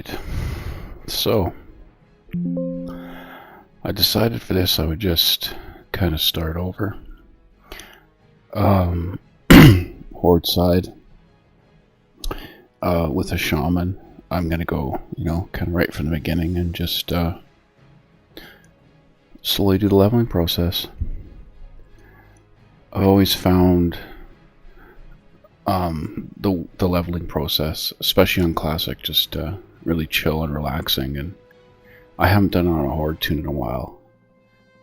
Alright, so I decided for this I would just kind of start over. Horde side with a shaman. I'm gonna go, kind of right from the beginning and just slowly do the leveling process. I've always found the leveling process, especially on Classic, just really chill and relaxing, and I haven't done it on a Horde tune in a while.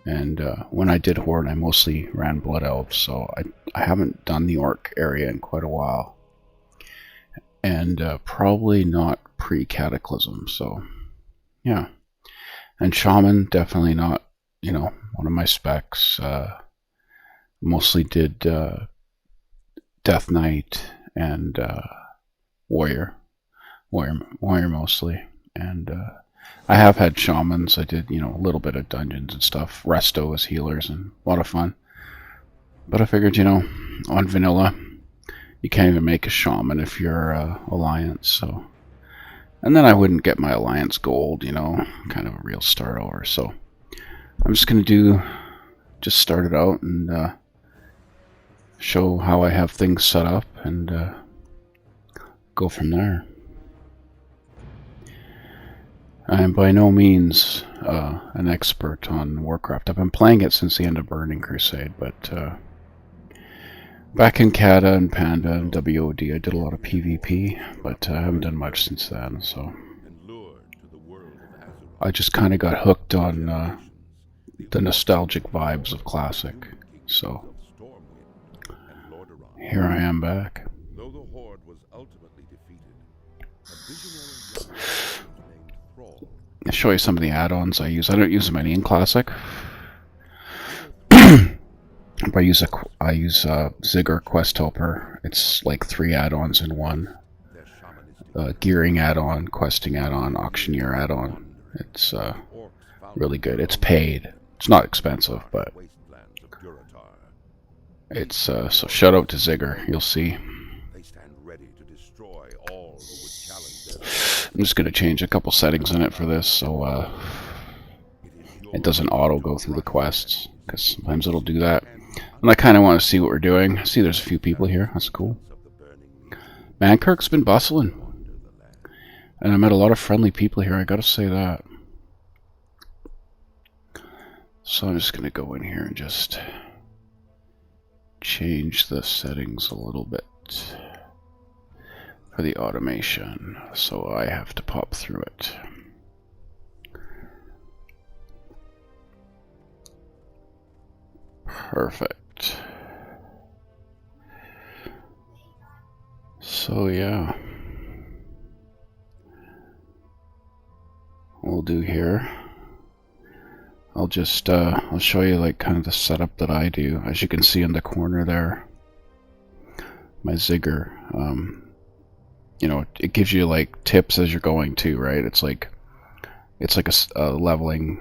And when I did Horde, I mostly ran Blood Elves, so I haven't done the Orc area in quite a while. And probably not pre-Cataclysm, so yeah. And Shaman, definitely not, one of my specs. Mostly did Death Knight and Warrior mostly. And I have had Shamans. I did, a little bit of dungeons and stuff. Resto as healers and a lot of fun. But I figured, on vanilla, you can't even make a Shaman if you're Alliance, so. And then I wouldn't get my Alliance gold, kind of a real start over. So I'm just going to just start it out and show how I have things set up and go from there. I'm by no means an expert on Warcraft. I've been playing it since the end of Burning Crusade, but back in Kata and Panda and WOD I did a lot of PvP, but I haven't done much since then, so I just kind of got hooked on the nostalgic vibes of Classic, so here I am back. Though the horde was ultimately defeated, I'll show you some of the add-ons I use. I don't use them any in Classic. But I use Ziggur Quest Helper. It's like 3 add-ons in one. Gearing add-on, questing add-on, auctioneer add-on. It's really good. It's paid. It's not expensive, but it's so shout out to Ziggur. You'll see. I'm just going to change a couple settings in it for this, so it doesn't auto go through the quests, because sometimes it'll do that. And I kind of want to see what we're doing. I see there's a few people here. That's cool. Mankirk's been bustling. And I met a lot of friendly people here, I gotta say that. So I'm just going to go in here and just change the settings a little bit for the automation, so I have to pop through it. Perfect. So yeah, we'll do here. I'll just I'll show you like kind of the setup that I do. As you can see in the corner there, my Ziggur. It gives you like tips as you're going too, right? It's like a leveling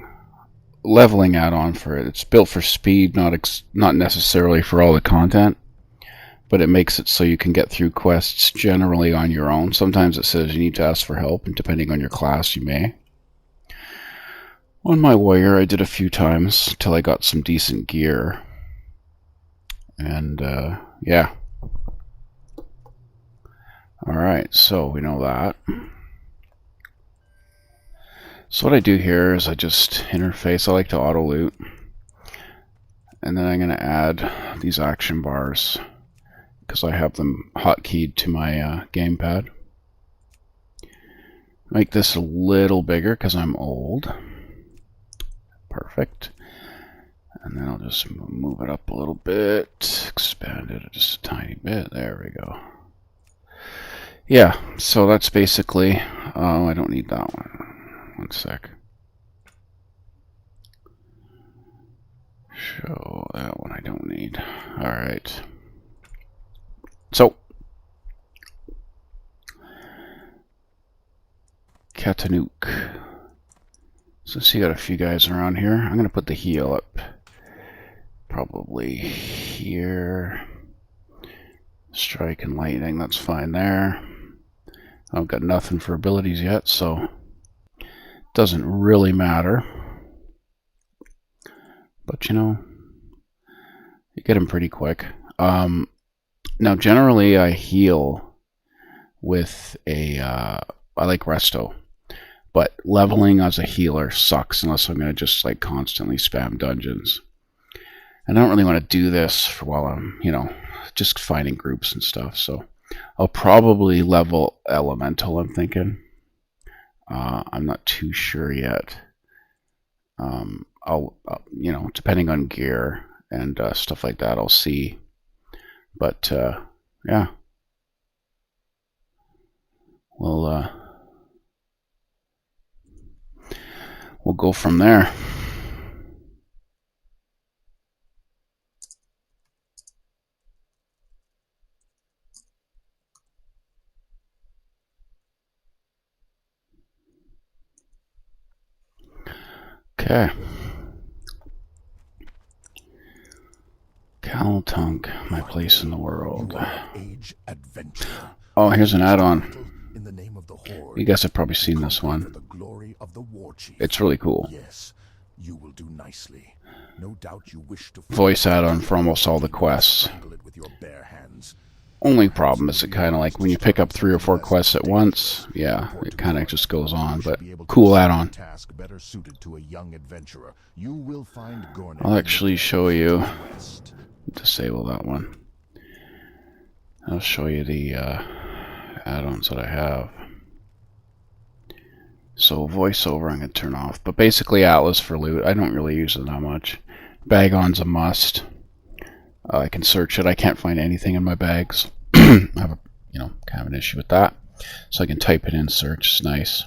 add-on for it. It's built for speed, not necessarily for all the content, but it makes it so you can get through quests generally on your own. Sometimes it says you need to ask for help, and depending on your class, you may. On my warrior, I did a few times until I got some decent gear, and yeah. Alright, so we know that. So what I do here is I just interface. I like to auto loot, and then I'm going to add these action bars because I have them hotkeyed to my gamepad. Make this a little bigger because I'm old. Perfect. And then I'll just move it up a little bit, expand it just a tiny bit. There we go. Yeah, so that's basically, oh, I don't need that one. One sec. Show that one I don't need. Alright. So, Katanook. So see, got a few guys around here. I'm going to put the heal up probably here. Strike and lightning, that's fine there. I've got nothing for abilities yet, so it doesn't really matter. But you know, you get them pretty quick. Now generally I heal with a, I like resto. But leveling as a healer sucks unless I'm going to just like constantly spam dungeons. And I don't really want to do this for while I'm, you know, just fighting groups and stuff. So I'll probably level elemental, I'm thinking. I'm not too sure yet. I'll you know, depending on gear and stuff like that, I'll see. But yeah, we'll go from there. Okay. Caltunk, my place in the world. Oh, here's an add-on. You guys have probably seen this one. It's really cool. Yes, you will do nicely. No doubt you wish to Voice add-on for almost all the quests. Only problem is it kind of like when you pick up 3 or 4 quests at once, yeah, it kind of just goes on, but cool add-on. I'll actually show you, disable that one. I'll show you the add-ons that I have. So voiceover I'm going to turn off, but basically Atlas for loot, I don't really use it that much. Bag-on's a must. I can search it. I can't find anything in my bags. I have a, you know, kind of an issue with that. So I can type it in, search. It's nice.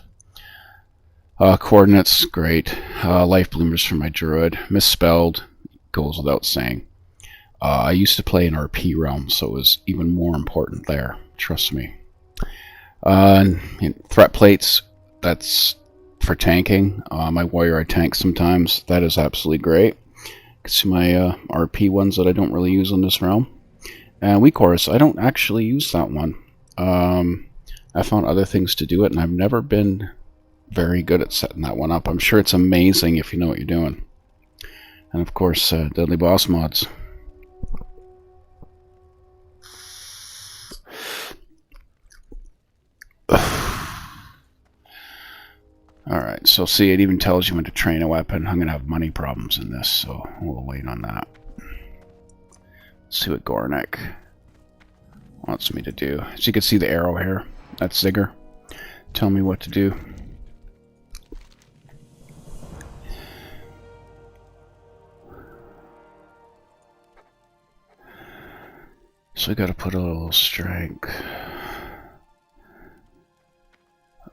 Coordinates, great. Life bloomers for my druid. Misspelled, goes without saying. I used to play in RP realm, so it was even more important there. Trust me. Threat plates, that's for tanking. My warrior I tank sometimes. That is absolutely great. See my RP ones that I don't really use in this realm. And weak chorus, I don't actually use that one. I found other things to do it, and I've never been very good at setting that one up. I'm sure it's amazing if you know what you're doing. And of course, Deadly Boss mods. Alright, so see, it even tells you when to train a weapon. I'm going to have money problems in this, so we'll wait on that. Let's see what Gornik wants me to do. As you can see the arrow here, that's Zigger. Tell me what to do. So we got to put a little strength.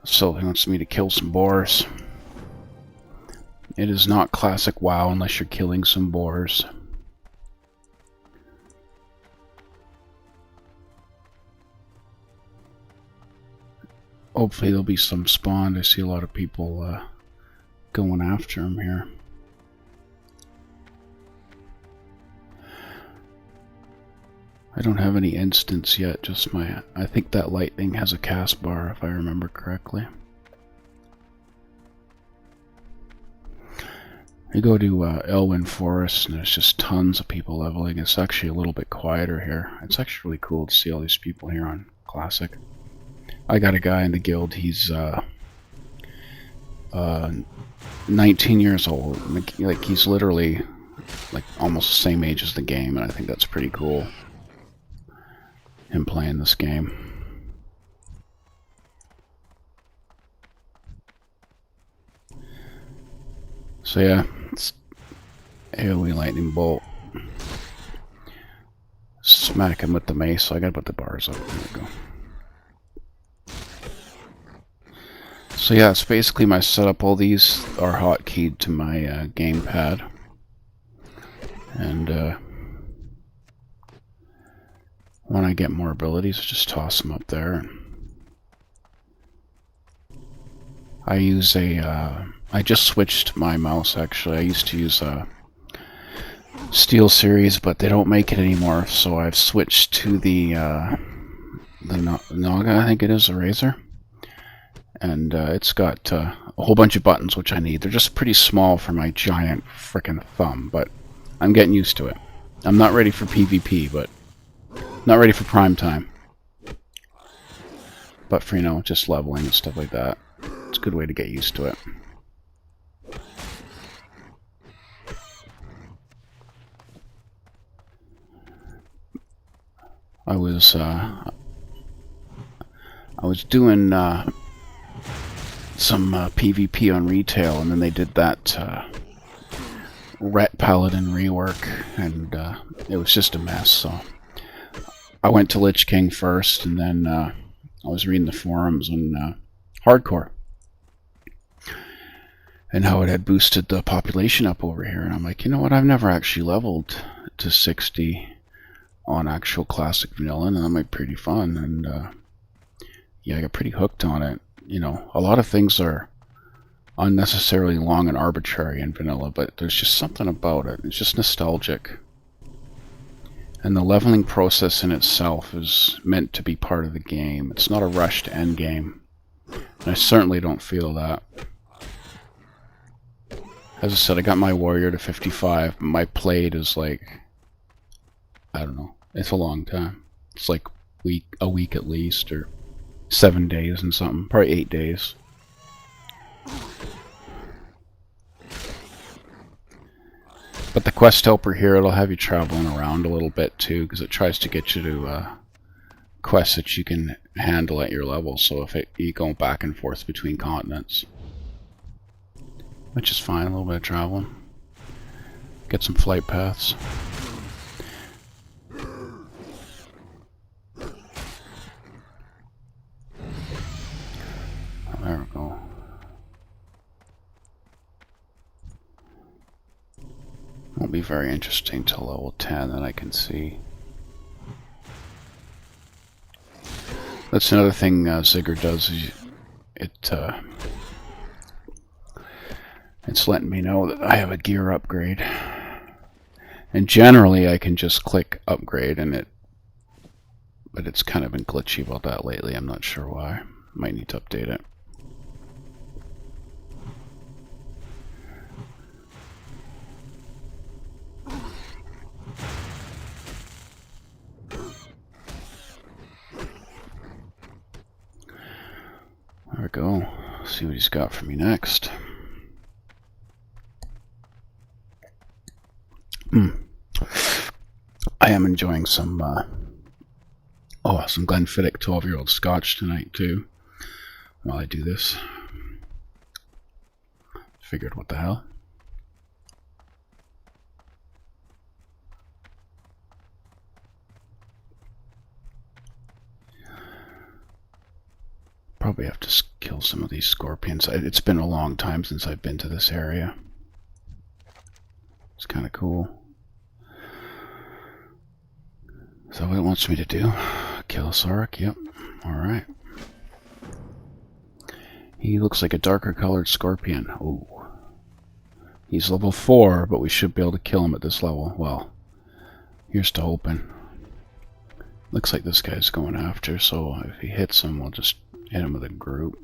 So he wants me to kill some boars. It is not classic WoW unless you're killing some boars. Hopefully there'll be some spawned. I see a lot of people going after him here. I don't have any instants yet, just my... I think that lightning has a cast bar, if I remember correctly. You go to Elwyn Forest, and there's just tons of people leveling. It's actually a little bit quieter here. It's actually really cool to see all these people here on Classic. I got a guy in the guild, he's 19 years old. Like, he's literally like almost the same age as the game, and I think that's pretty cool. Him playing this game. So yeah, it's AoE lightning bolt. Smack him with the mace, so I gotta put the bars up. There we go. So yeah, it's basically my setup. All these are hotkeyed to my gamepad. And when I get more abilities, I just toss them up there. I use a, I just switched my mouse actually. I used to use a Steel Series, but they don't make it anymore, so I've switched to the Naga, I think it is, a Razer. and it's got a whole bunch of buttons which I need. They're just pretty small for my giant frickin' thumb, but I'm getting used to it. I'm not ready for PvP, but not ready for prime time. But for, you know, just leveling and stuff like that, it's a good way to get used to it. I was doing some PvP on retail, and then they did that Ret Paladin rework, and it was just a mess. So I went to Lich King first, and then I was reading the forums on Hardcore and how it had boosted the population up over here. And I'm like, you know what? I've never actually leveled to 60 on actual classic vanilla, and that might be pretty fun. And yeah, I got pretty hooked on it. You know, a lot of things are unnecessarily long and arbitrary in vanilla, but there's just something about it. It's just nostalgic. And the leveling process in itself is meant to be part of the game. It's not a rushed end game. And I certainly don't feel that. As I said, I got my warrior to 55, but my plate is like, I don't know, it's a long time. It's like a week at least, or 7 days and something, probably 8 days. But the quest helper here, it'll have you traveling around a little bit too, because it tries to get you to quests that you can handle at your level. So if you go back and forth between continents, which is fine, a little bit of traveling. Get some flight paths. There we go. Won't be very interesting till level 10 that I can see. That's another thing Ziggurar does. Is it's letting me know that I have a gear upgrade. And generally I can just click upgrade and but it's kind of been glitchy about that lately. I'm not sure why. Might need to update it. There we go. See what he's got for me next. I am enjoying some some Glenfiddich 12-year-old Scotch tonight too, while I do this. Figured, what the hell? Probably have to kill some of these scorpions. It's been a long time since I've been to this area. It's kind of cool. Is that what it wants me to do? Kill a Sarek? Yep. Alright. He looks like a darker colored scorpion. Ooh. He's level 4, but we should be able to kill him at this level. Well, here's to hoping. Looks like this guy's going after, so if he hits him, we'll just hit him with a group.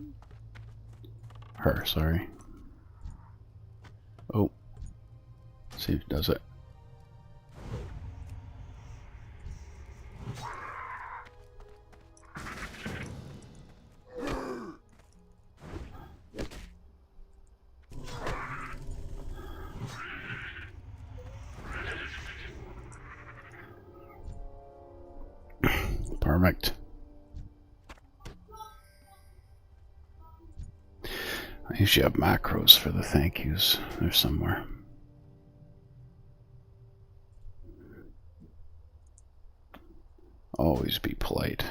Her, sorry. Oh. Let's see if it does it. Perfect. I usually have macros for the thank yous. They're somewhere. Always be polite.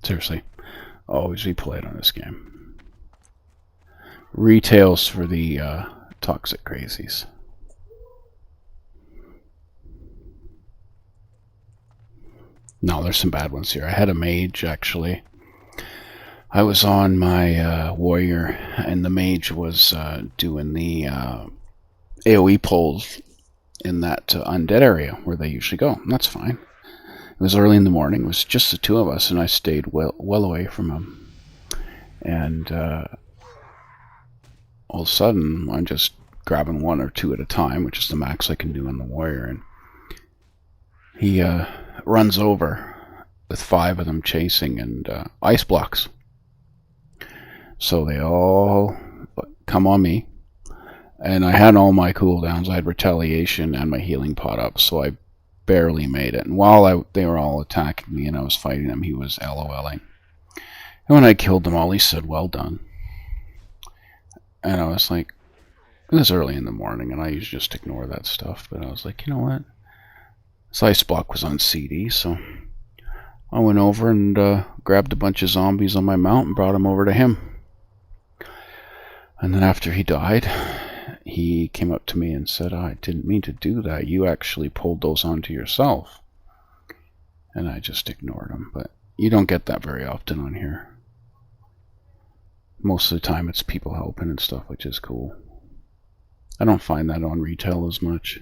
Seriously, always be polite on this game. Retails for the toxic crazies. No, there's some bad ones here. I had a mage, actually. I was on my warrior, and the mage was doing the AoE pulls in that undead area where they usually go. And that's fine. It was early in the morning. It was just the two of us, and I stayed well away from him. And all of a sudden, I'm just grabbing one or two at a time, which is the max I can do on the warrior. And he runs over with 5 of them chasing and ice blocks. So they all come on me. And I had all my cooldowns. I had retaliation and my healing pot up, so I barely made it. And while they were all attacking me and I was fighting them, he was LOLing. And when I killed them all, he said, "Well done." And I was like, it was early in the morning, and I usually just ignore that stuff. But I was like, you know what? This ice block was on CD, so I went over and grabbed a bunch of zombies on my mount and brought them over to him. And then after he died, he came up to me and said, "Oh, I didn't mean to do that. You actually pulled those onto yourself." And I just ignored him. But you don't get that very often on here. Most of the time it's people helping and stuff, which is cool. I don't find that on retail as much.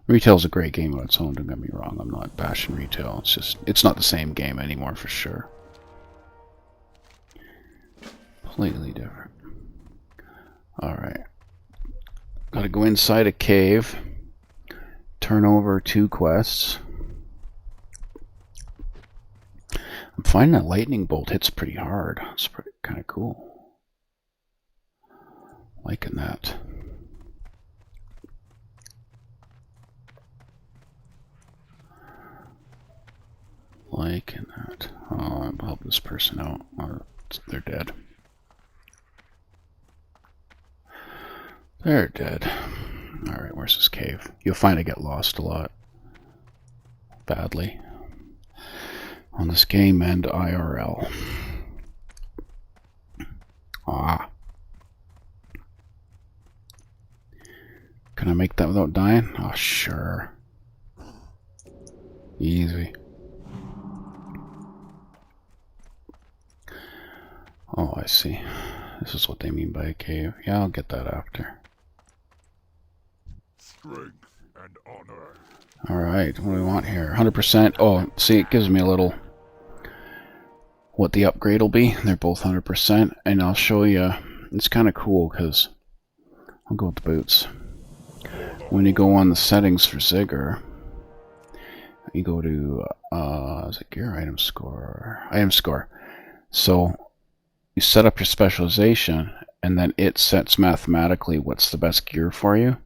Retail's a great game on its own, don't get me wrong. I'm not bashing retail. It's just, it's not the same game anymore for sure. Completely different. Alright. Gotta go inside a cave. Turn over 2 quests. I'm finding that lightning bolt hits pretty hard. It's pretty kind of cool. Liking that. Liking that. Oh, I'll help this person out. Or they're dead. They're dead. Alright, where's this cave? You'll find I get lost a lot. Badly. On this game and IRL. Ah. Can I make that without dying? Oh, sure. Easy. Oh, I see. This is what they mean by a cave. Yeah, I'll get that after. Strength and honor. Alright, what do we want here? 100%. Oh, see, it gives me a little... what the upgrade will be. They're both 100%. And I'll show you... it's kind of cool, because... I'll go with the boots. When you go on the settings for Ziggurar, you go to... is it gear? Item score? Item score. So... you set up your specialization, and then it sets mathematically what's the best gear for you.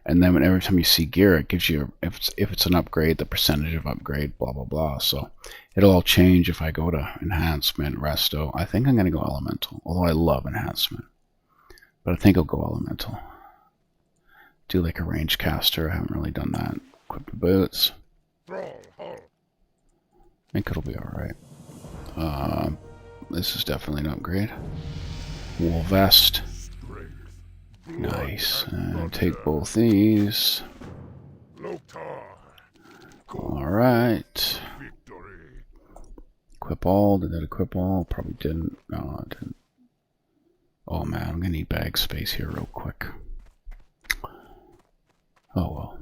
And then every time you see gear, it gives you, if it's an upgrade, the percentage of upgrade, blah, blah, blah. So it'll all change if I go to enhancement, resto. I think I'm going to go elemental, although I love enhancement. But I think I'll go elemental. Do like a range caster. I haven't really done that. Equip the boots. I think it'll be alright. This is definitely an upgrade. Wool vest. Nice. And take both these. Alright. Equip all. Did that equip all? Probably didn't. No, it didn't. Oh man, I'm gonna need bag space here real quick. Oh well.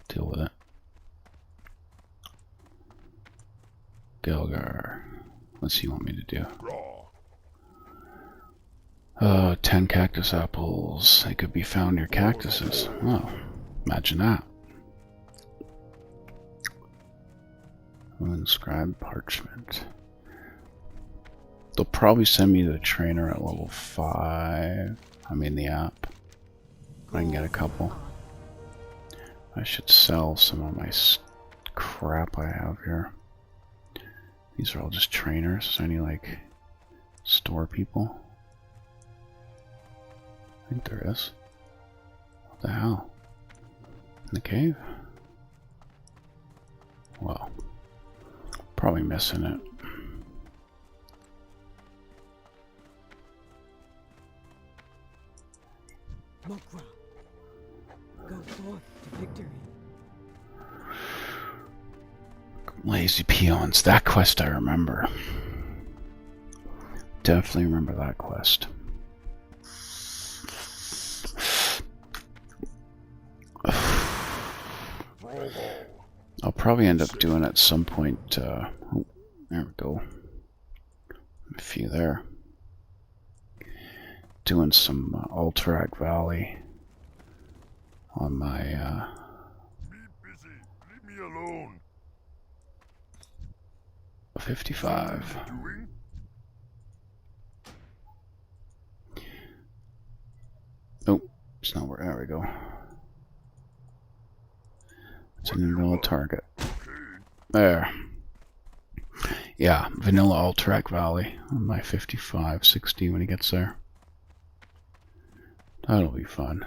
Deal with it. Gelgar. What's he want me to do? 10 cactus apples. They could be found near cactuses. Oh, imagine that. Inscribed parchment. They'll probably send me the trainer at level 5. I mean the app. I can get a couple. I should sell some of my crap I have here. These are all just trainers. Is there any like store people? I think there is. What the hell? In the cave? Well, probably missing it. Mokra, go forth to victory. Lazy peons. That quest I remember. Definitely remember that quest. I'll probably end up doing at some point. Oh, there we go. A few there. Doing some Alterac Valley on my. Be busy. Leave me alone. 55. Doing? Oh, it's not where. There we go. It's an vanilla target. There. Yeah, vanilla Alterac Valley on my 55, 60 when he gets there. That'll be fun.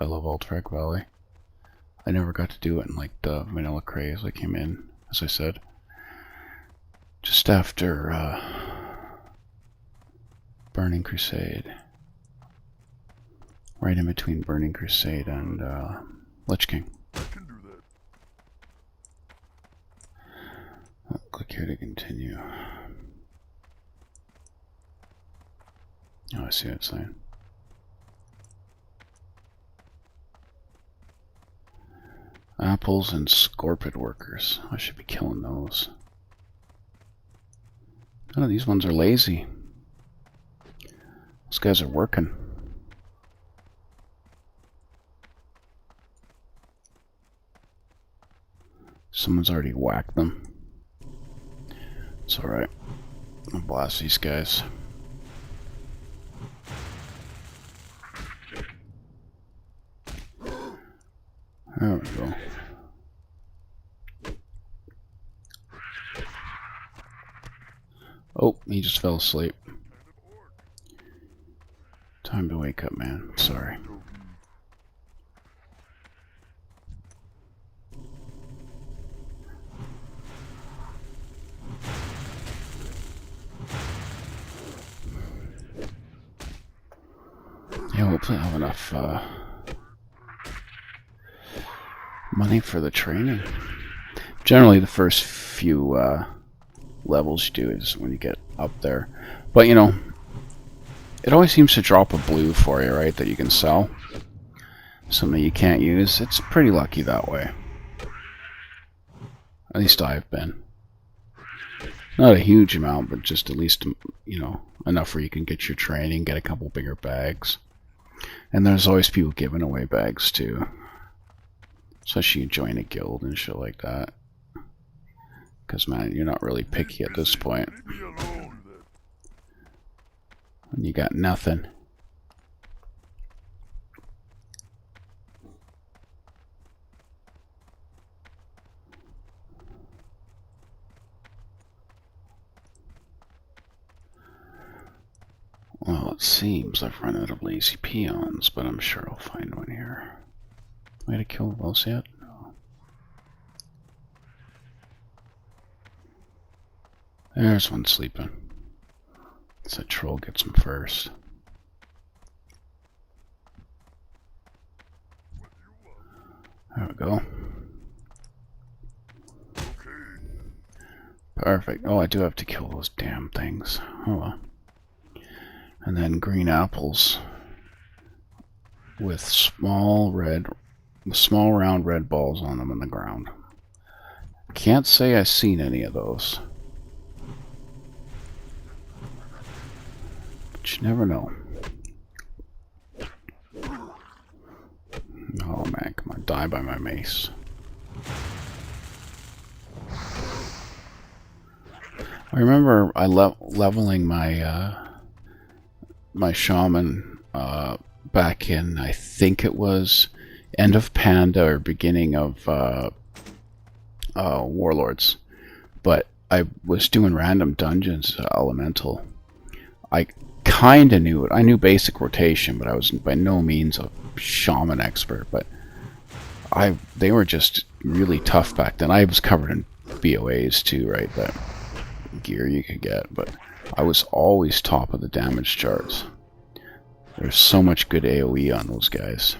I love Alterac Valley. I never got to do it in like the vanilla craze. I came in, as I said, just after Burning Crusade. Right in between Burning Crusade and Lich King. I can do that. Oh, click here to continue. Oh, I see what it's saying. Apples and scorpid workers. I should be killing those. Oh, these ones are lazy. Those guys are working. Someone's already whacked them. It's alright. I'll blast these guys. There we go. Oh, he just fell asleep. Time to wake up, man. Sorry. Yeah, hopefully I'll have enough money for the training. Generally, the first few levels you do is when you get up there. But, you know, it always seems to drop a blue for you, right, that you can sell. Something you can't use. It's pretty lucky that way. At least I've been. Not a huge amount, but just at least, you know, enough where you can get your training, get a couple bigger bags. And there's always people giving away bags too. Especially you join a guild and shit like that. Because, man, you're not really picky at this point. Leave me alone. When you got nothing. Well, it seems I've run out of lazy peons, but I'm sure I'll find one here. Am I gonna kill the boss yet? No. There's one sleeping. So troll gets him first. There we go. Perfect. Oh, I do have to kill those damn things. Oh well. And then green apples with small round red balls on them in the ground. Can't say I've seen any of those. But you never know. Oh man, come on, die by my mace. I remember I leveling my my shaman back in, I think it was end of Panda or beginning of Warlords, but I was doing random dungeons elemental. I kind of knew it. I knew basic rotation, but I was by no means a shaman expert. But they were just really tough back then. I was covered in BOAs too, right? That gear you could get, but I was always top of the damage charts. There's so much good AoE on those guys.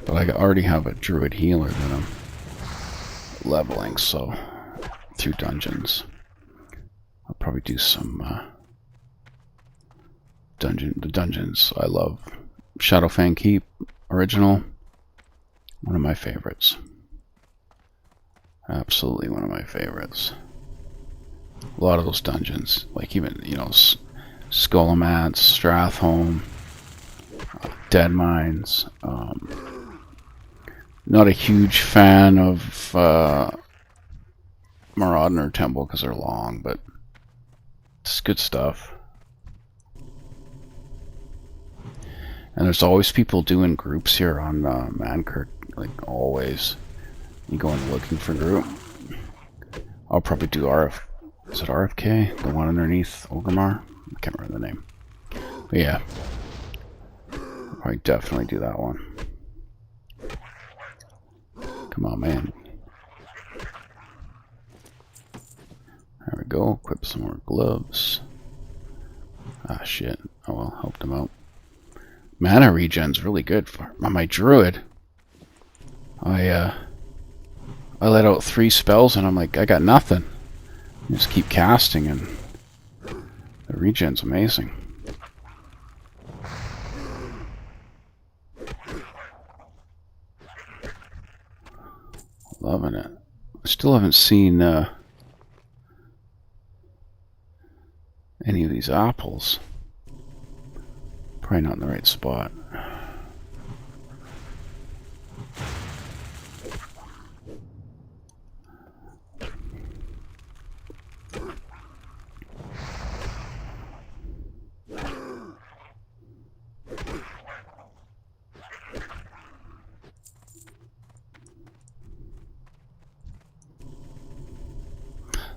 But I already have a druid healer that I'm leveling, so through dungeons. I'll probably do some the dungeons I love. Shadowfang Keep, original, one of my favorites. Absolutely one of my favorites. A lot of those dungeons, like even, you know, Skullomance, Strathholm, Dead Mines. Not a huge fan of Marauder Temple because they're long, but it's good stuff. And there's always people doing groups here on Mankirk, like always. You go in looking for group. I'll probably do is it RFK? The one underneath Orgrimmar? I can't remember the name. But yeah. I'll probably definitely do that one. Come on, man. There we go. Equip some more gloves. Ah, shit. Oh well, helped him out. Mana regen's really good for my druid. I let out 3 spells and I'm like, I got nothing. I just keep casting and the regen's amazing. Loving it. I still haven't seen any of these apples. Probably not in the right spot.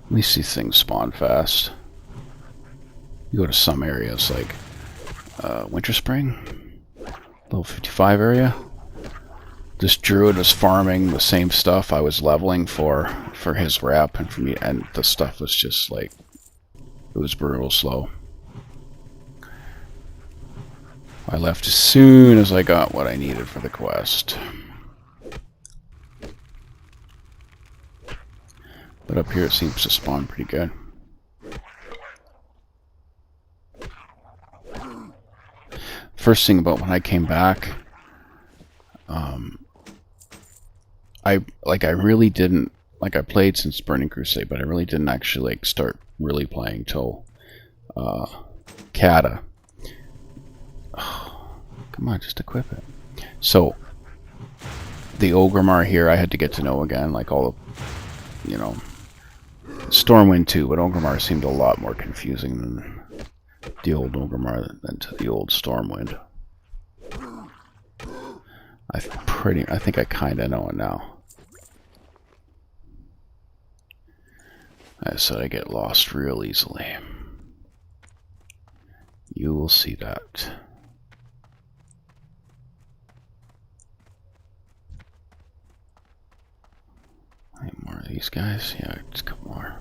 At least these things spawn fast. You go to some areas like Winter Spring, level 55 area. This druid was farming the same stuff I was leveling for his rep and for me, and the stuff was just like, it was brutal slow. I left as soon as I got what I needed for the quest. But up here it seems to spawn pretty good. First thing about when I came back, I really didn't, like, I played since Burning Crusade, but I really didn't actually like start really playing till Kata. Oh, come on, just equip it. So the Orgrimmar here I had to get to know again, like all the, you know, Stormwind too, but Orgrimmar seemed a lot more confusing than the old Orgrimmar than to the old Stormwind. I think I kind of know it now. I said I get lost real easily. You will see that. Any more of these guys? Yeah, just a couple more.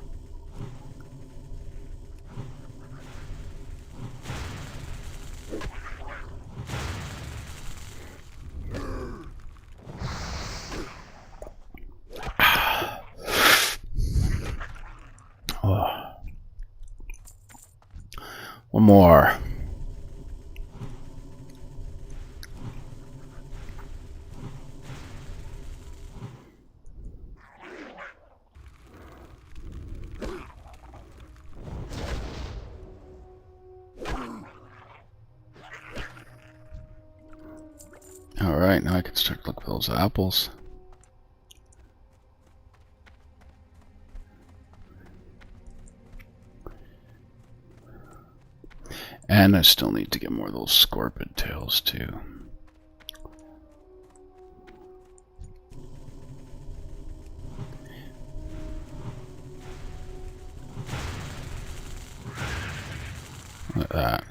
Oh. One more. Alright, now I can start to look for those apples. And I still need to get more of those scorpion tails too. Look at that.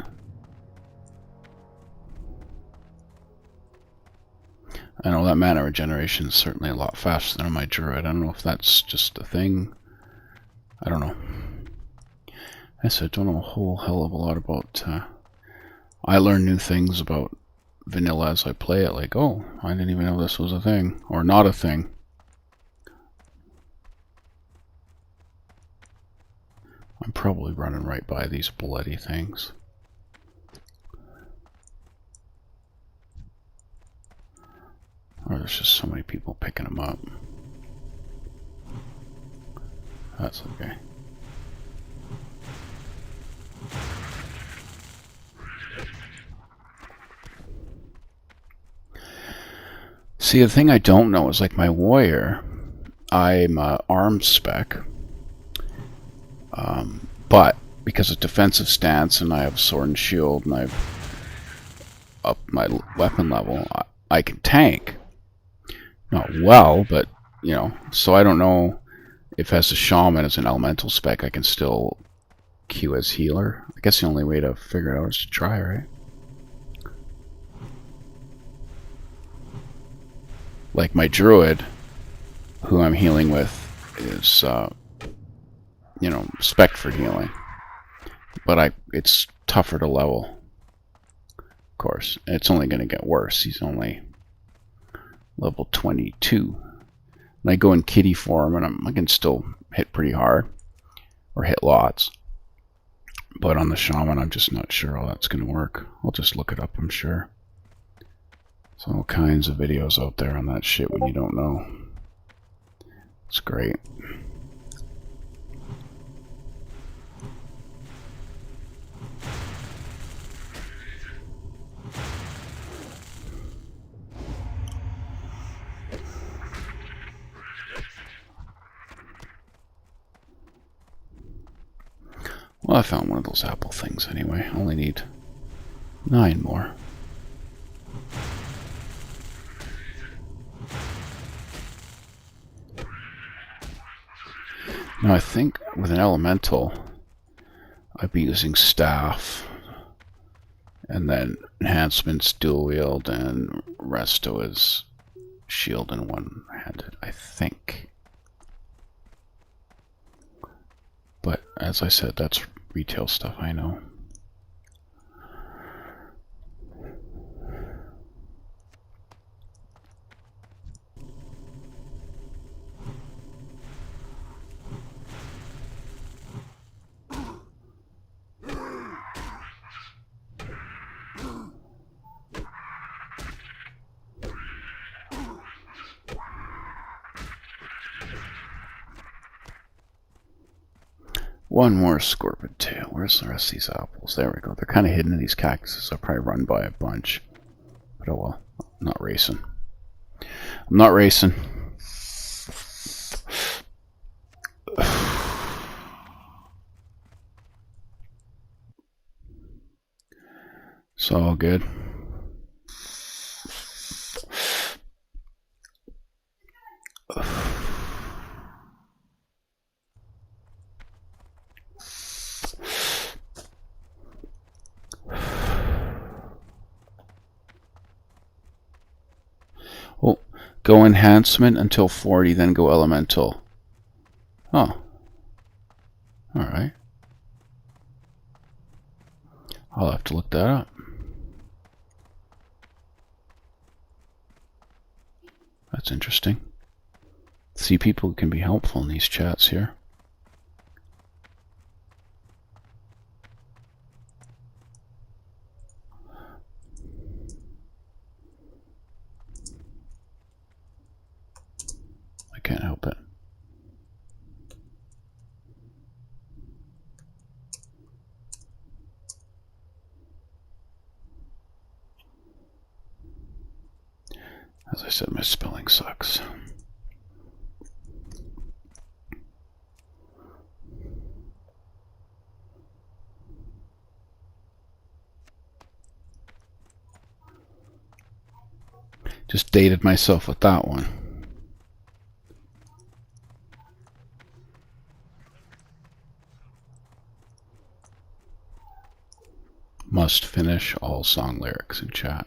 I know that mana regeneration is certainly a lot faster than on my druid. I don't know if that's just a thing. I don't know. I don't know a whole hell of a lot about... I learn new things about vanilla as I play it, like, oh, I didn't even know this was a thing, or not a thing. I'm probably running right by these bloody things. Or there's just so many people picking them up. That's okay. See, the thing I don't know is, like, my warrior, I'm armed spec, but because of defensive stance and I have sword and shield and I've upped my weapon level, I can tank. Not well, but, you know, so I don't know if as a shaman, as an elemental spec, I can still queue as healer. I guess the only way to figure it out is to try, right? Like my druid, who I'm healing with, is, you know, spec for healing. But it's tougher to level, of course. And it's only going to get worse. He's only level 22. And I go in kitty form, and I can still hit pretty hard, or hit lots. But on the shaman, I'm just not sure how that's going to work. I'll just look it up, I'm sure. There's all kinds of videos out there on that shit when you don't know. It's great. Well, I found one of those apple things anyway. I only need 9 more. Now I think with an elemental, I'd be using staff, and then enhancements dual wield, and resto is shield and one-handed, I think. But as I said, that's retail stuff, I know. One more scorpion tail. Where's the rest of these apples? There we go. They're kind of hidden in these cactuses. I'll probably run by a bunch. But oh well. I'm not racing. I'm not racing. It's all good. Oh, go enhancement until 40, then go elemental. Oh. Alright. I'll have to look that up. That's interesting. See, people can be helpful in these chats here. I can't help it. As I said, my spelling sucks. Just dated myself with that one. Must finish all song lyrics in chat.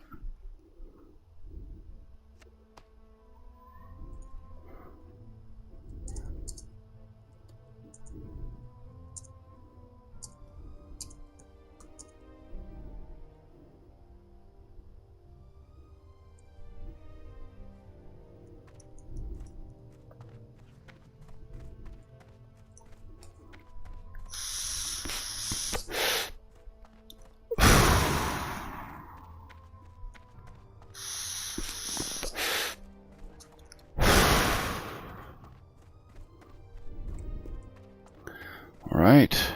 Alright.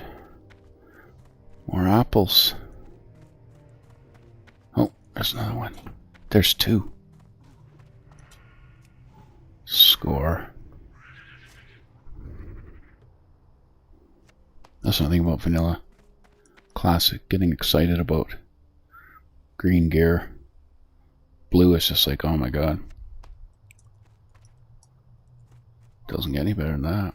More apples. Oh, there's another one. There's two. Score. That's nothing about vanilla. Classic. Getting excited about green gear. Blue is just like, oh my god. Doesn't get any better than that.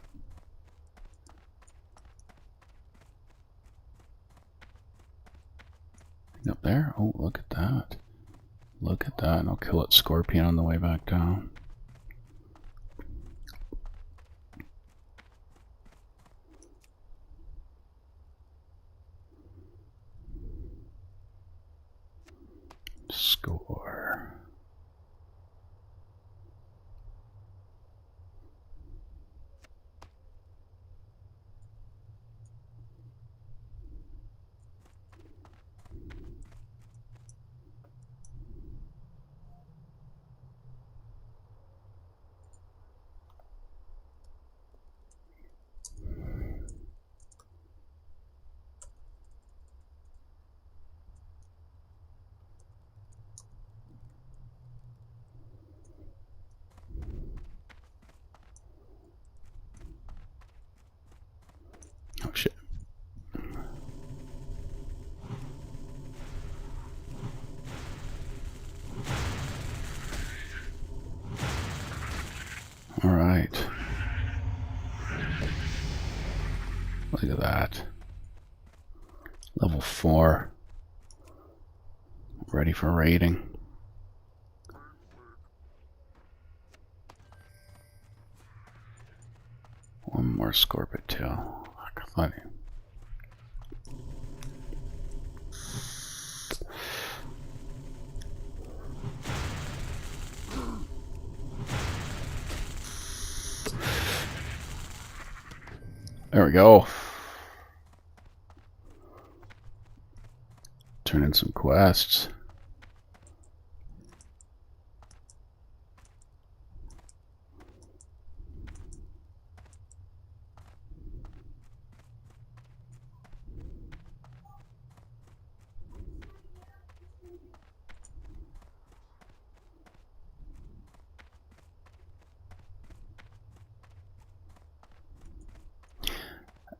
Up there? Oh, look at that. Look at that. And I'll kill that scorpion on the way back down. Score. Oh shit. Alright. Look at that. Level 4. Ready for raiding. One more scorpion tail. Funny. There we go. Turn in some quests.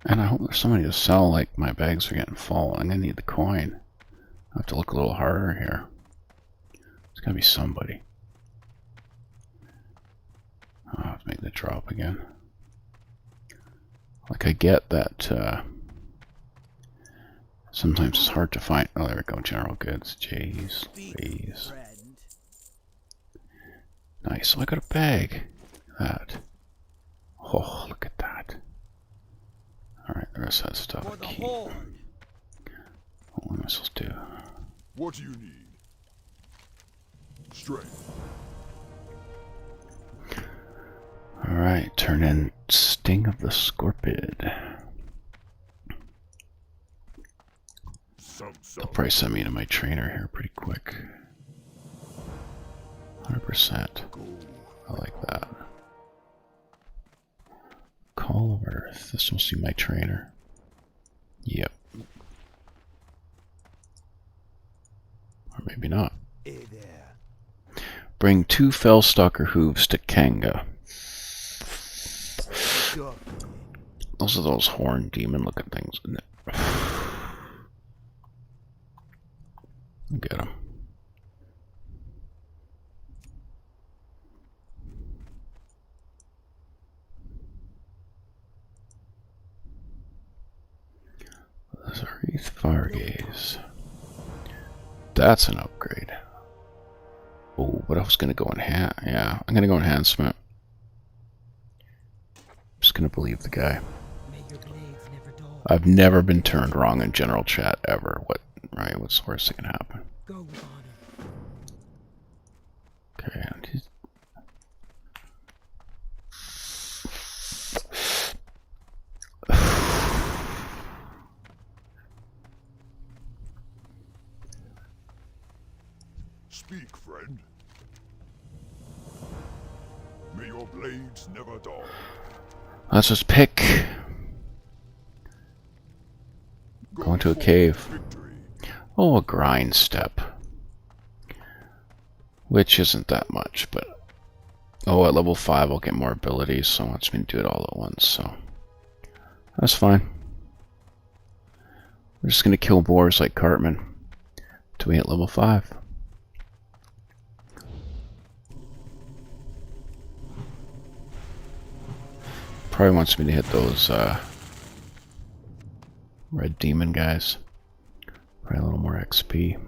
And I hope there's somebody to sell, like my bags are getting full. I'm gonna need the coin. I have to look a little harder here. There's gotta be somebody. I'll have to make the drop again. Like I get that sometimes it's hard to find. Oh, there we go, general goods. Jeez, please. Nice, so I got a bag. Look at that. Oh, look at that. Alright, the rest of that stuff. For the horde. What am I supposed to do? What do you need? Strength. Alright, turn in Sting of the Scorpid. They'll probably send me to my trainer here pretty quick. 100%. I like that. Call of Earth. This must be my trainer. Yep. Or maybe not. Hey there. Bring 2 Fellstalker hooves to Kanga. Sure. Those are those horn demon looking things, isn't it? Get them. Zareth Fargaze. That's an upgrade. Oh, but I was gonna go in yeah, I'm gonna go enhancement. Just gonna believe the guy. May your blades never dull. I've never been turned wrong in general chat ever. What's the worst that can happen? Go with honor. Okay, and he's... Speak, friend. May your blades never dull. Let's just pick into a cave. Oh, a grind step. Which isn't that much, but... Oh, at level 5 I'll get more abilities, so it wants me to do it all at once, so... That's fine. We're just gonna kill boars like Cartman till we hit level 5. Probably wants me to hit those red demon guys. Probably a little more XP.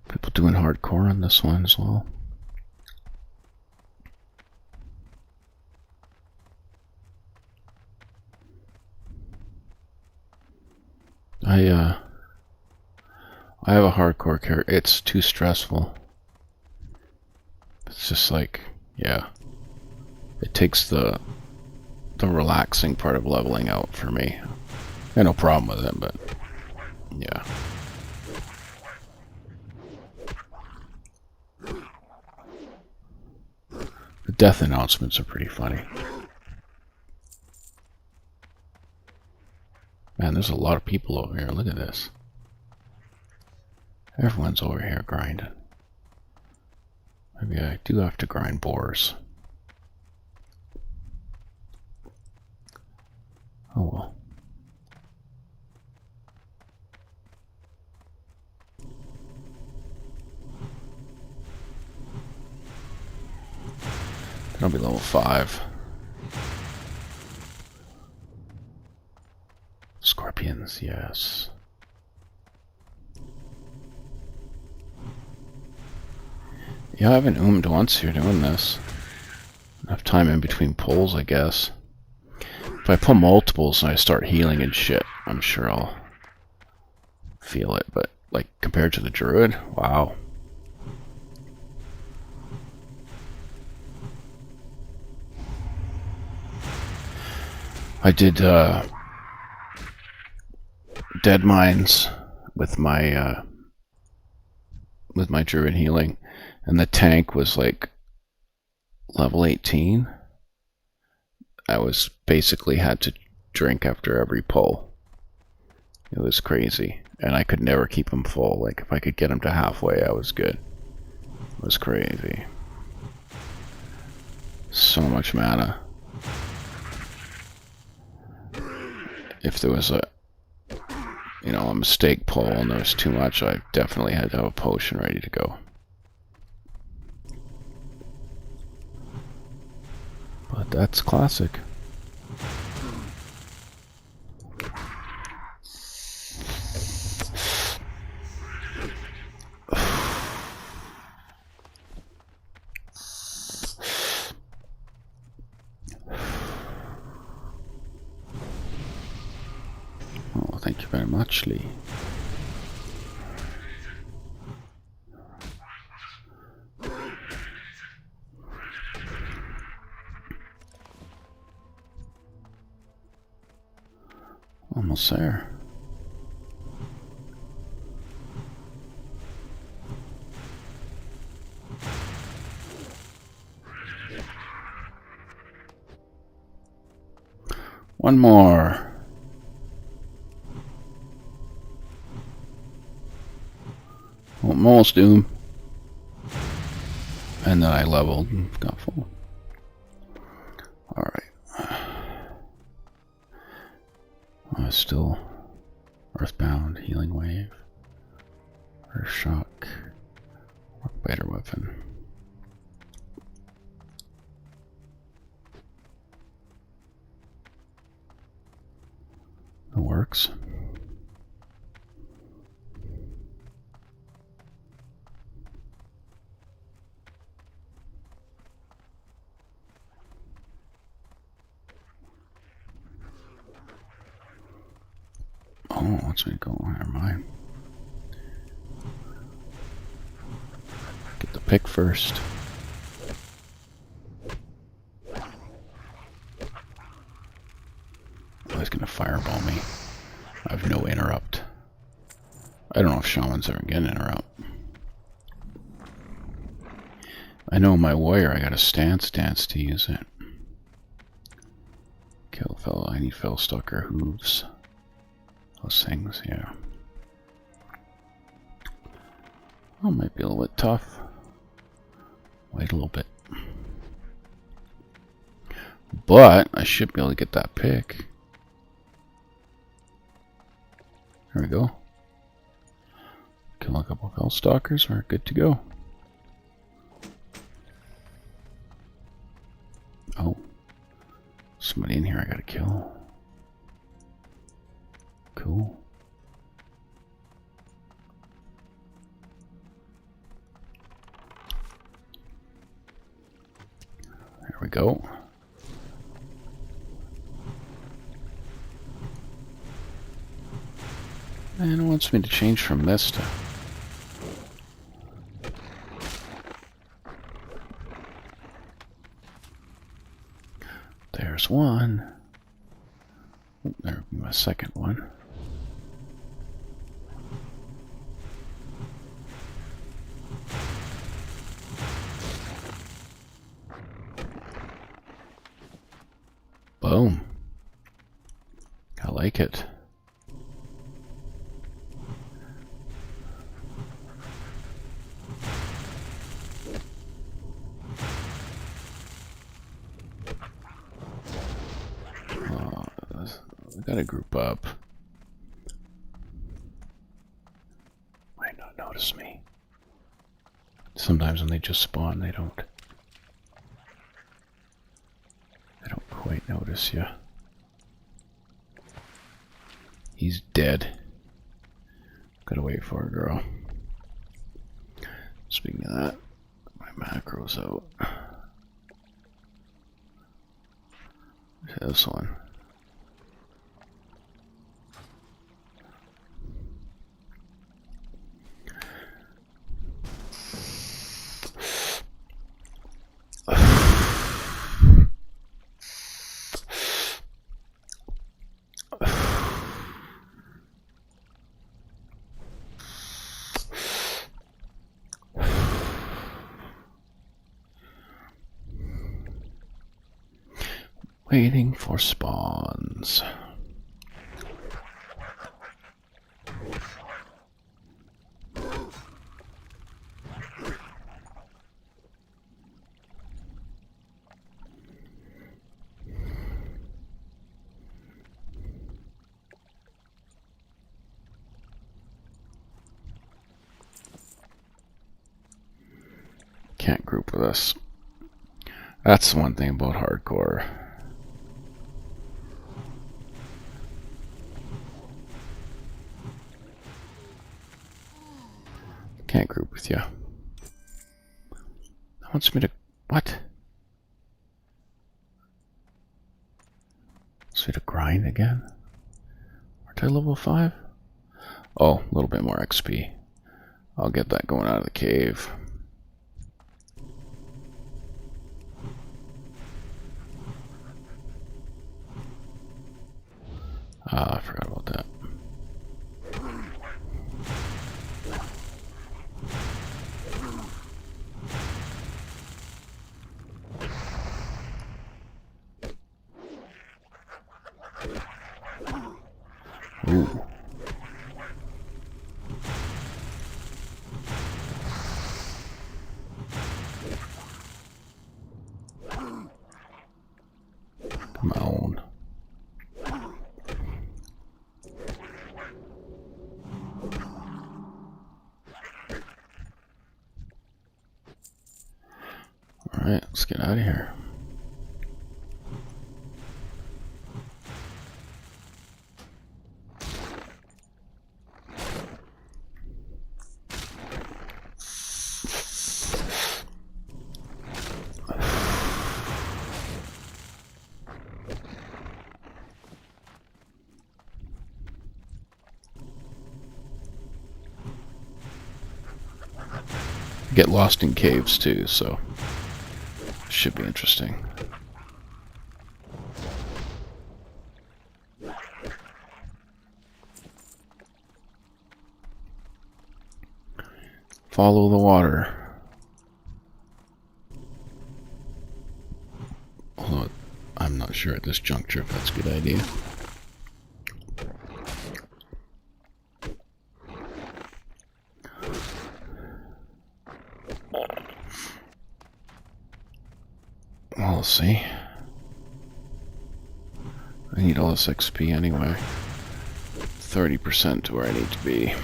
People doing hardcore on this one as well. I have a hardcore character. It's too stressful. It's just like, yeah. It takes the relaxing part of leveling out for me. I have no problem with it, but yeah. The death announcements are pretty funny. Man, there's a lot of people over here. Look at this. Everyone's over here grinding. Maybe I do have to grind boars. Oh well. Then I'll be level 5. Scorpions, yes. Yeah, I haven't oomed once here doing this. Enough time in between pulls, I guess. If I pull multiples and I start healing and shit, I'm sure I'll feel it. But, like, compared to the druid, wow. I did, dead mines with my druid healing, and the tank was like level 18. I was basically had to drink after every pull. It was crazy, and I could never keep him full. Like if I could get him to halfway, I was good. It was crazy. So much mana. If there was a mistake pull and there was too much, I definitely had to have a potion ready to go. But that's classic. Oh, thank you very much, Lee. Almost there. One more. Almost doom. And then I leveled and got full. Alright. Still Earthbound, Healing Wave, Earth Shock, Biter Weapon. It works. Oh, what's me go? Never mind. Get the pick first. Oh, he's gonna fireball me. I have no interrupt. I don't know if shamans ever get an interrupt. I know my warrior, I got a stance to use it. Kill fellow, I need fellstalker hooves. Those things, yeah. Oh, might be a little bit tough. Wait a little bit. But I should be able to get that pick. There we go. Kill a couple fellstalkers, we're good to go. Oh. Somebody in here I gotta kill. Cool. There we go. And it wants me to change from this to... There's one. Oh, there'll be my second one. Boom. I like it. We gotta group up. Might not notice me. Sometimes when they just spawn, they don't quite notice you. He's dead. Gotta wait for it, girl. Speaking of that, my macro's out. This one. Waiting for spawns. Can't group with us. That's the one thing about hardcore. Can't group with you. That wants me to... What? Wants me to grind again? Aren't I level 5? Oh, a little bit more XP. I'll get that going out of the cave. Ah, I forgot about that. Ooh. Come on. Alright, let's get out of here. Get lost in caves too, so should be interesting. Follow the water. Although I'm not sure at this juncture if that's a good idea. We'll see. I need all this XP anyway. 30% to where I need to be.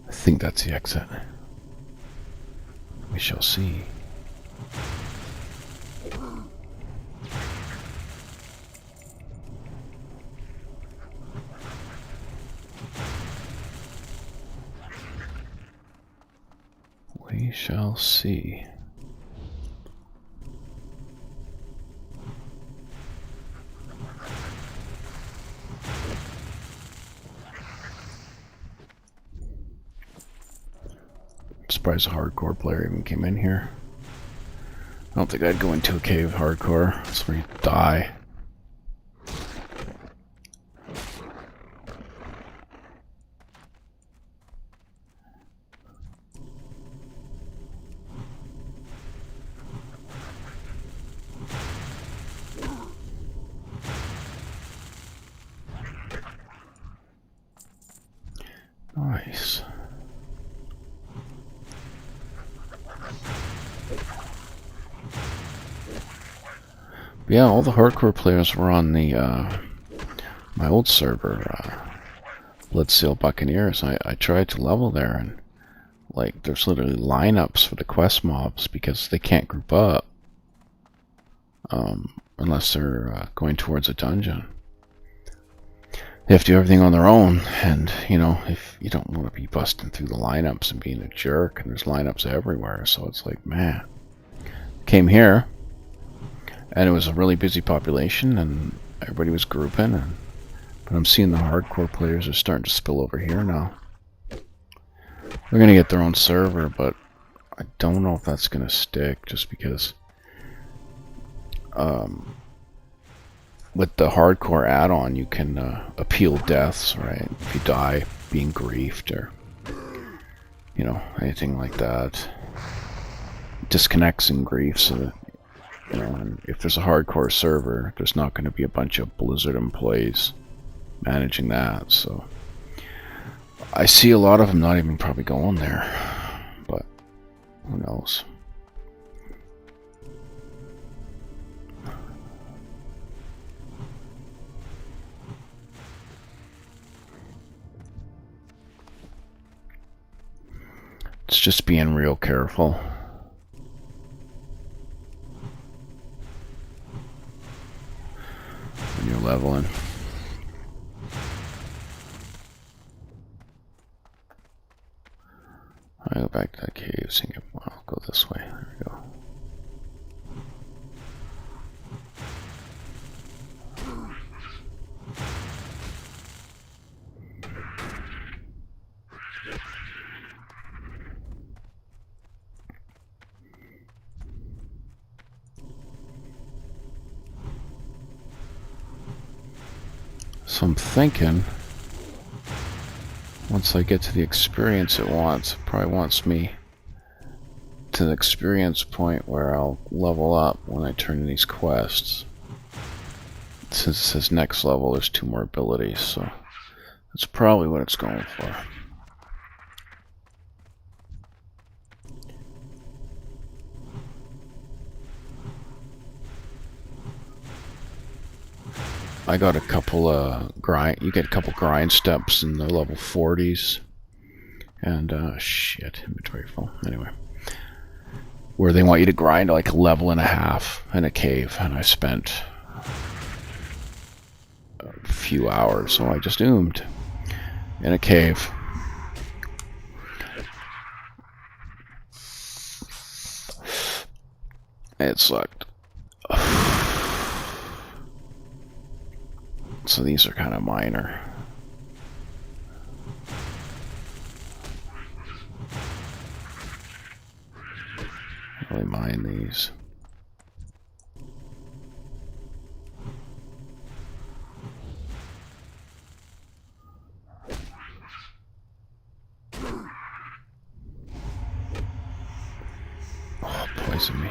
I think that's the exit. We shall see. We shall see. I'm surprised a hardcore player even came in here. I don't think I'd go into a cave hardcore. That's where you die. Nice. But yeah, all the hardcore players were on the my old server, Bloodseal Buccaneers. I tried to level there, and like there's literally lineups for the quest mobs because they can't group up unless they're going towards a dungeon. They have to do everything on their own, and you know, if you don't want to be busting through the lineups and being a jerk, and there's lineups everywhere, so it's like, man. Came here, and it was a really busy population, and everybody was grouping, but I'm seeing the hardcore players are starting to spill over here now. They're gonna get their own server, but I don't know if that's gonna stick, just because with the hardcore add-on, you can appeal deaths, right? If you die being griefed or, you know, anything like that. Disconnects and griefs, so that, you know, and if there's a hardcore server, there's not going to be a bunch of Blizzard employees managing that, so I see a lot of them not even probably going there, but who knows. It's just being real careful. When you're leveling. I go back to that cave, so I'll go this way. There we go. So I'm thinking, once I get to the experience it probably wants me to the experience point where I'll level up when I turn in these quests. Since it says next level, there's 2 more abilities, so that's probably what it's going for. I got a couple you get a couple grind steps in the level 40s, and shit, inventory full. Anyway, where they want you to grind like a level and a half in a cave, and I spent a few hours, so I just doomed in a cave. It sucked. So these are kind of minor. I don't really mind these. chasing me.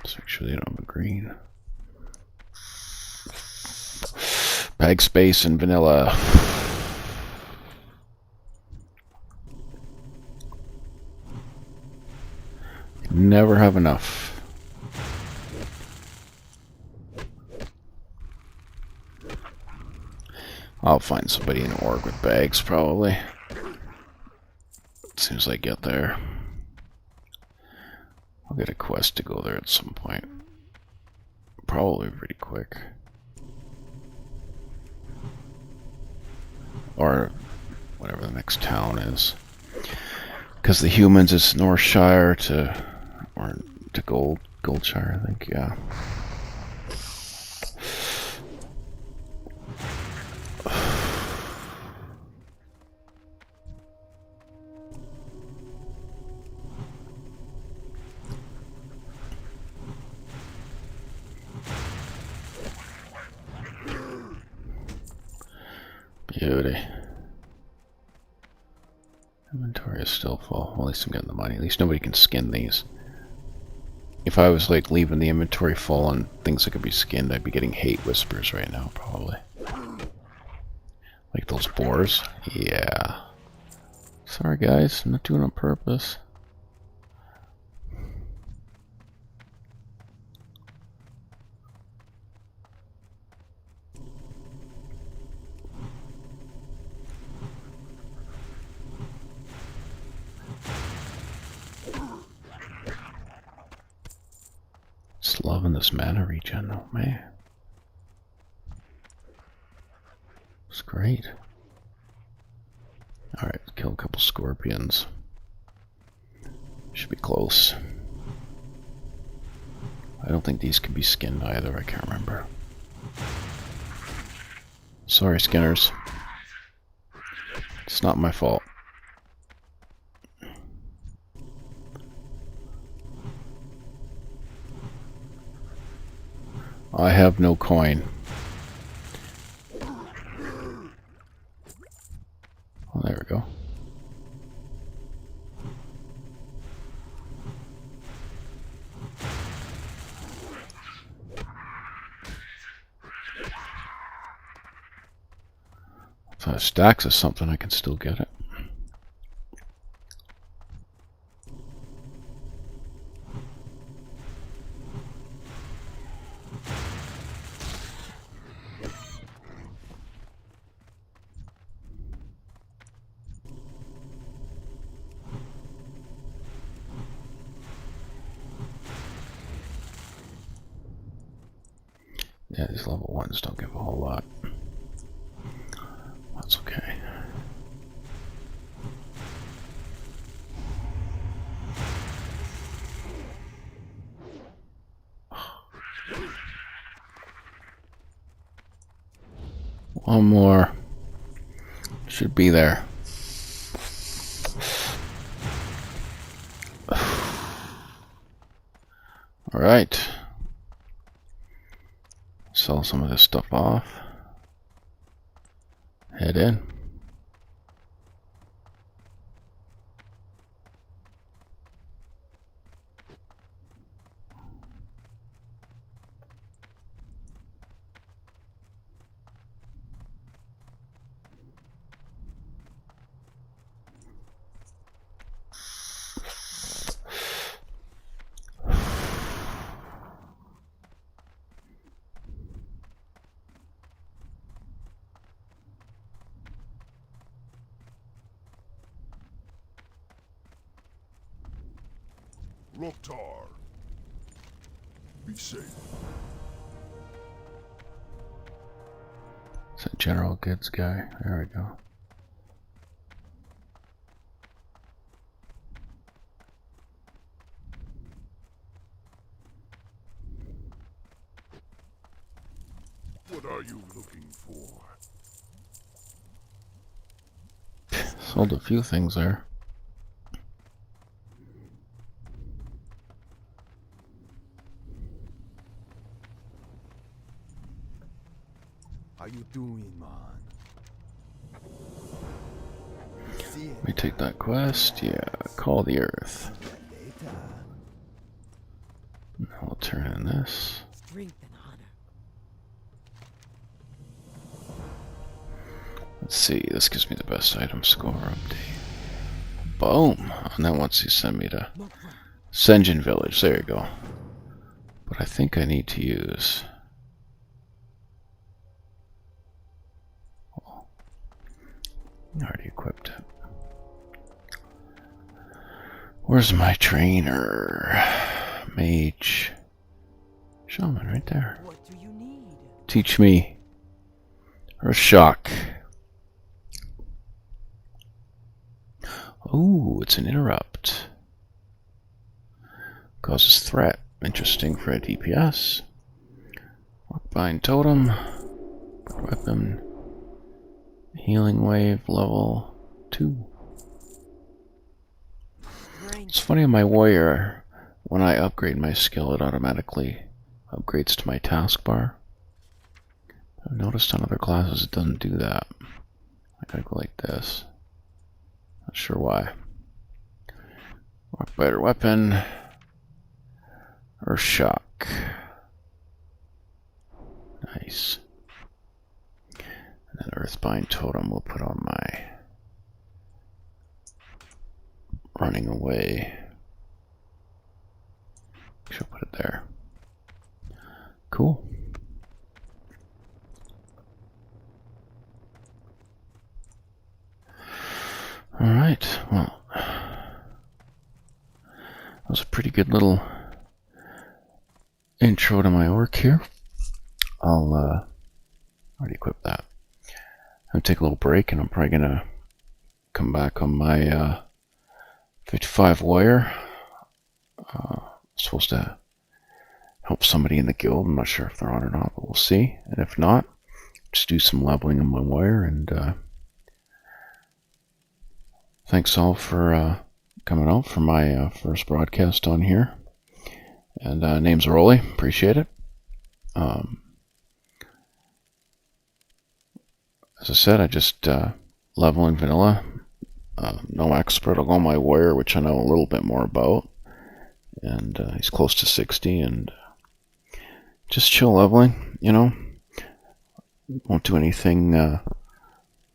Let's make sure they don't have a green. Bag space and vanilla. Never have enough. I'll find somebody in org with bags, probably. As soon as I get there. I'll get a quest to go there at some point. Probably pretty quick. Or whatever the next town is. Because the humans is Northshire to Goldshire, I think, yeah. Beauty. Inventory is still full. Well, at least I'm getting the money. At least nobody can skin these. If I was like leaving the inventory full on things that could be skinned, I'd be getting hate whispers right now, probably. Like those boars? Yeah. Sorry guys, I'm not doing it on purpose. Just loving this mana regen though, man. It's great. Alright, kill a couple scorpions. Should be close. I don't think these can be skinned either, I can't remember. Sorry, skinners. It's not my fault. I have no coin. Oh, there we go. If it stacks of something, I can still get it. Yeah, these level ones don't give a whole lot. That's okay. One more. Should be there. Alright. Sell some of this stuff off. Head in. Loktar. Be safe. It's a general goods guy. There we go. What are you looking for? Sold a few things there. doing, man? Let me take that quest. Yeah, call the earth. I'll turn in this. Strength and honor. Let's see, this gives me the best item score update. Boom! And then once you send me to Not right. Senjin Village, there you go. But I think I need to use... Oh, I already equipped it. Where's my trainer? Mage. Shaman, right there. What do you need? Teach me. Earth Shock. Ooh, it's an interrupt. Causes threat. Interesting for a DPS. Bind Totem. Weapon. Healing Wave level 2. It's funny on my warrior, when I upgrade my skill, it automatically upgrades to my taskbar. I've noticed on other classes it doesn't do that. I gotta go like this. Not sure why. Rockbiter weapon. Earth Shock. Nice. And then Earthbind Totem we'll put on my running away. Should put it there. Cool. Alright, well, that was a pretty good little intro to my orc here. I'll already equip that. I'll take a little break and I'm probably gonna come back on my 55 warrior. Supposed to help somebody in the guild. I'm not sure if they're on or not, but we'll see. And if not, just do some leveling on my warrior. And thanks all for coming out for my first broadcast on here. And name's Rolly. Appreciate it. As I said, I just leveling vanilla. No expert. I'll go on my warrior, which I know a little bit more about. And he's close to 60, and just chill leveling, you know. Won't do anything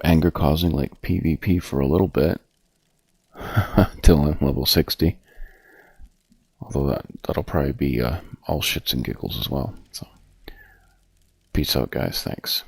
anger causing like PvP for a little bit until I'm level 60. Although that'll probably be all shits and giggles as well. So peace out, guys. Thanks.